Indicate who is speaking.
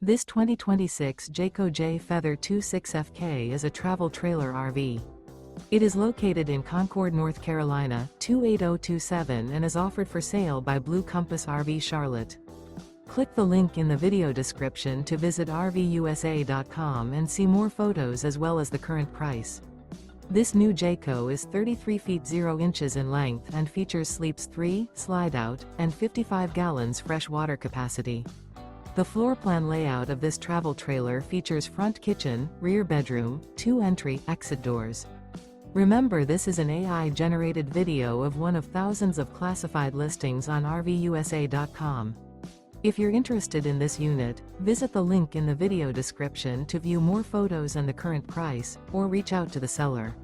Speaker 1: This 2026 Jayco Jay Feather 26FK is a travel trailer RV. It is located in Concord, North Carolina, 28027 and is offered for sale by Blue Compass RV Charlotte. Click the link in the video description to visit RVUSA.com and see more photos as well as the current price. This new Jayco is 33 feet 0 inches in length and features sleeps 3, slide-out, and 55 gallons fresh water capacity. The floor plan layout of this travel trailer features front kitchen, rear bedroom, 2 entry/exit doors. Remember, this is an AI-generated video of one of thousands of classified listings on RVUSA.com. If you're interested in this unit, visit the link in the video description to view more photos and the current price, or reach out to the seller.